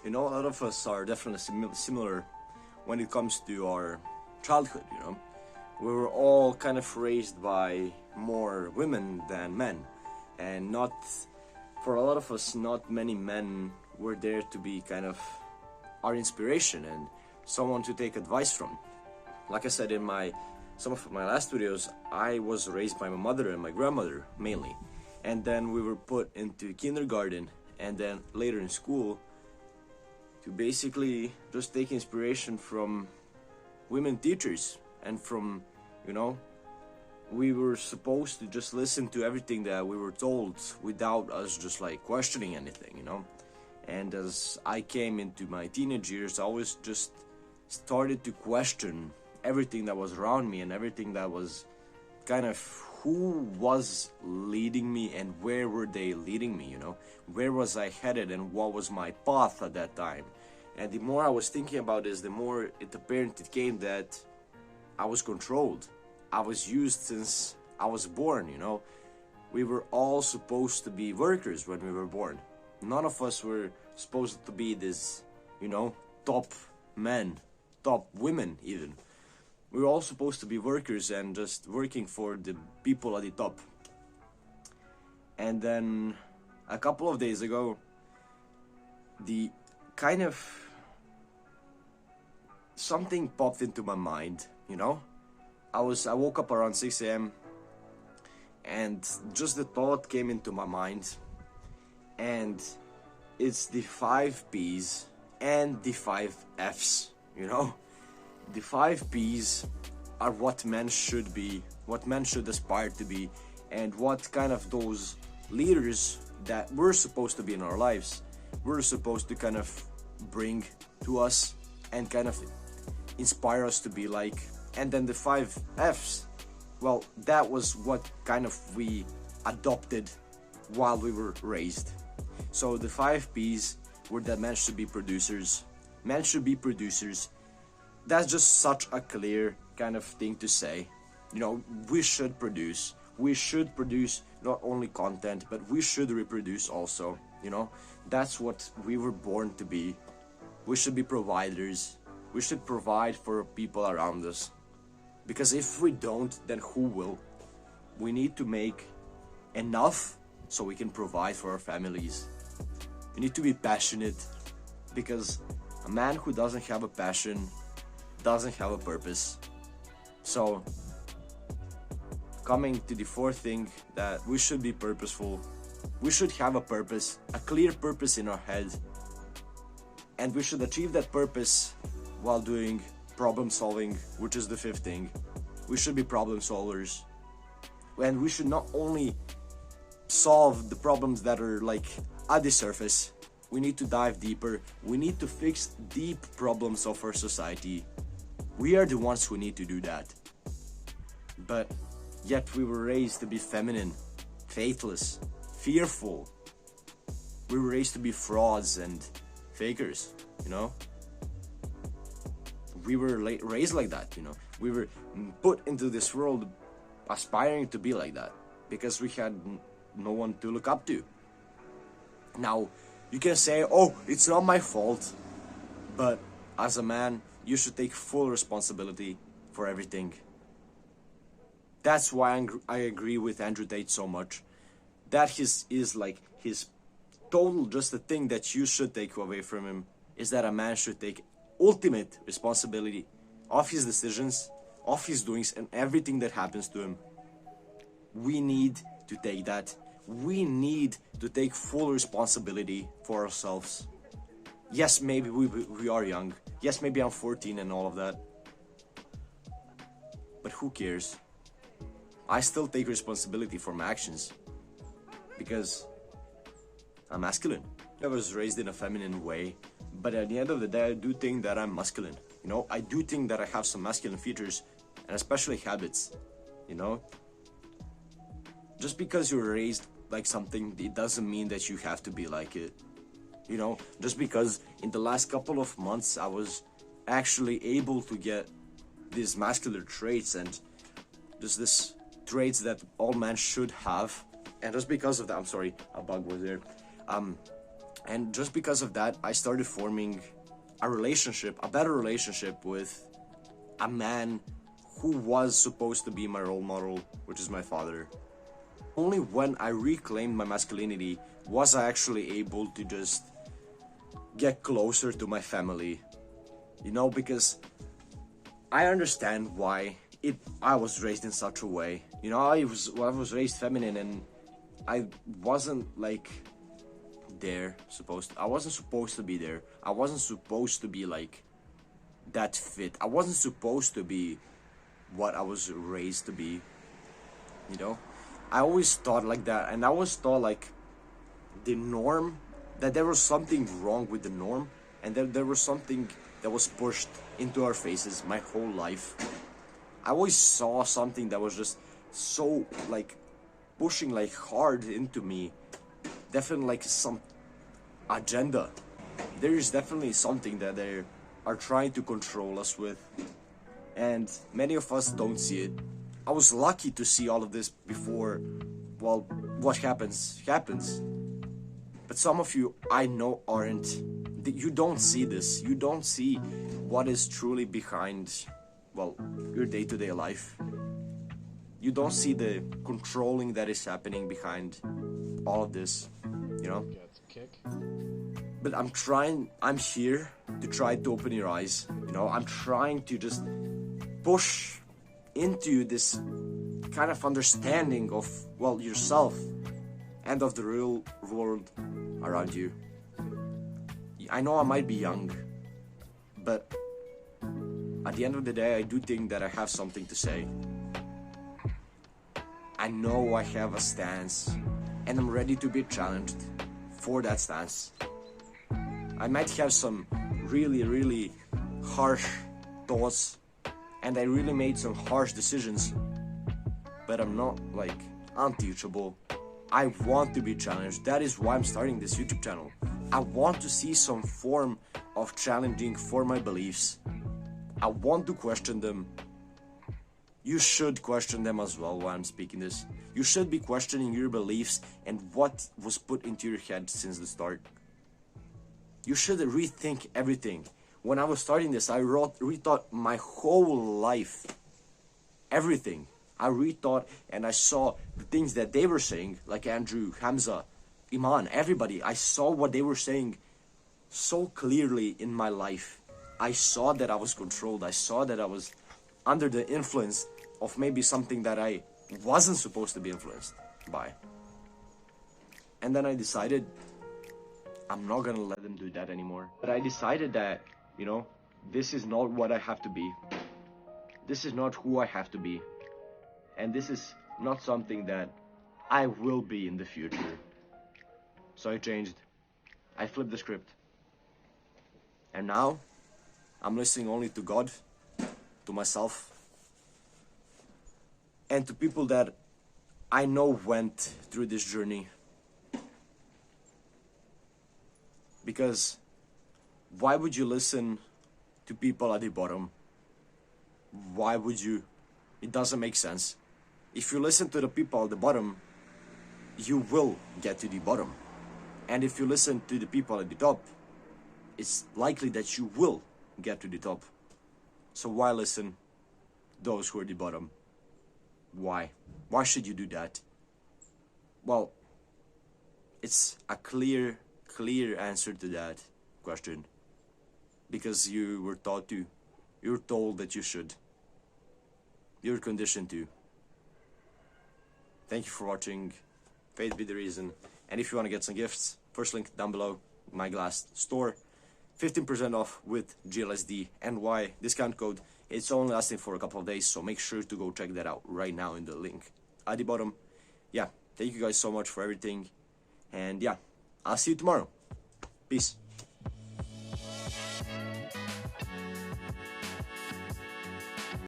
You know, a lot of us are definitely similar when it comes to our childhood, you know. We were all kind of raised by more women than men, and not, for a lot of us, not many men were there to be kind of our inspiration and someone to take advice from. Like I said in some of my last videos, I was raised by my mother and my grandmother mainly, and then we were put into kindergarten and then later in school to basically just take inspiration from women teachers and from, you know, we were supposed to just listen to everything that we were told without us just like questioning anything, you know. And as I came into my teenage years, I always just started to question everything that was around me and everything that was kind of who was leading me and where were they leading me, you know. Where was I headed and what was my path at that time. And the more I was thinking about this, the more it apparent it came that I was controlled. I was used since I was born, you know. We were all supposed to be workers when we were born. None of us were supposed to be this, you know, top men, top women even. We were all supposed to be workers and just working for the people at the top. And then a couple of days ago, the kind of something popped into my mind, you know. I woke up around 6 a.m. and just the thought came into my mind, and it's the 5 P's and the 5 F's, you know. The 5 P's are what men should be, what men should aspire to be, and what kind of those leaders that we're supposed to be in our lives, we're supposed to kind of bring to us and kind of inspire us to be like. And then the 5 F's, well, that was what kind of we adopted while we were raised. So the 5 P's were that men should be producers. Men should be producers. That's just such a clear kind of thing to say. You know, we should produce. We should produce not only content, but we should reproduce also. You know, that's what we were born to be. We should be providers. We should provide for people around us. Because if we don't, then who will? We need to make enough so we can provide for our families. We need to be passionate, because a man who doesn't have a passion doesn't have a purpose. So, coming to the 4th thing, that we should be purposeful. We should have a purpose, a clear purpose in our head. And we should achieve that purpose while doing problem solving, which is the 5th thing. We should be problem solvers. And we should not only solve the problems that are like at the surface. We need to dive deeper. We need to fix deep problems of our society. We are the ones who need to do that. But yet we were raised to be feminine, faithless, fearful. We were raised to be frauds and fakers, you know. We were raised like that, you know. We were put into this world aspiring to be like that because we had no one to look up to. Now, you can say, oh, it's not my fault. But as a man, you should take full responsibility for everything. That's why I agree with Andrew Tate so much. That is like his total, just the thing that you should take away from him is that a man should take ultimate responsibility of his decisions, of his doings, and everything that happens to him. We need to take that. We need to take full responsibility for ourselves. Yes, maybe we are young. Yes, maybe I'm 14 and all of that. But who cares? I still take responsibility for my actions because I'm masculine. I was raised in a feminine way, but at the end of the day, I do think that I'm masculine. You know, I do think that I have some masculine features, and especially habits. You know, just because you're raised like something, it doesn't mean that you have to be like it. You know, just because in the last couple of months I was actually able to get these masculine traits and just this traits that all men should have, and just because of that, I'm sorry, a bug was there. And just because of that, I started forming a relationship, a better relationship with a man who was supposed to be my role model, which is my father. Only when I reclaimed my masculinity was I actually able to just get closer to my family. You know, because I understand why I was raised in such a way. You know, I was raised feminine, and I wasn't like I wasn't supposed to be there. I wasn't supposed to be like that fit. I wasn't supposed to be what I was raised to be. You know, I always thought like that, and I always thought like the norm, that there was something wrong with the norm, and that there was something that was pushed into our faces my whole life. I always saw something that was just so like pushing like hard into me. Definitely like some agenda. There is definitely something that they are trying to control us with, and many of us don't see it. I was lucky to see all of this before, well, what happens, but some of you I know aren't. You don't see this. You don't see what is truly behind, well, your day-to-day life. You don't see the controlling that is happening behind all of this, you know? But I'm here to try to open your eyes, you know? I'm trying to just push into this kind of understanding of, well, yourself and of the real world around you. I know I might be young, but at the end of the day, I do think that I have something to say. I know I have a stance, and I'm ready to be challenged for that stance. I might have some really, really harsh thoughts, and I really made some harsh decisions, but I'm not like unteachable. I want to be challenged. That is why I'm starting this YouTube channel. I want to see some form of challenging for my beliefs. I want to question them. You should question them as well while I'm speaking this. You should be questioning your beliefs and what was put into your head since the start. You should rethink everything. When I was starting this, I rethought my whole life. Everything. I rethought and I saw the things that they were saying, like Andrew, Hamza, Iman, everybody. I saw what they were saying so clearly in my life. I saw that I was controlled. I saw that I was under the influence of maybe something that I wasn't supposed to be influenced by. And then I decided I'm not gonna let them do that anymore. But I decided that, you know, this is not what I have to be. This is not who I have to be. And this is not something that I will be in the future. So I changed. I flipped the script. And now I'm listening only to God, to myself, and to people that I know went through this journey. Because why would you listen to people at the bottom? Why would you? It doesn't make sense. If you listen to the people at the bottom, you will get to the bottom. And if you listen to the people at the top, it's likely that you will get to the top. So why listen those who are at the bottom? Why? Why should you do that? Well, it's a clear answer to that question. Because you were taught to. You're told that you should. You're conditioned to. Thank you for watching. Faith be the reason. And if you want to get some gifts, first link down below, my glass store. 15% off with GLSD NY discount code. It's only lasting for a couple of days, so make sure to go check that out right now in the link at the bottom. Yeah, thank you guys so much for everything. And yeah, I'll see you tomorrow. Peace.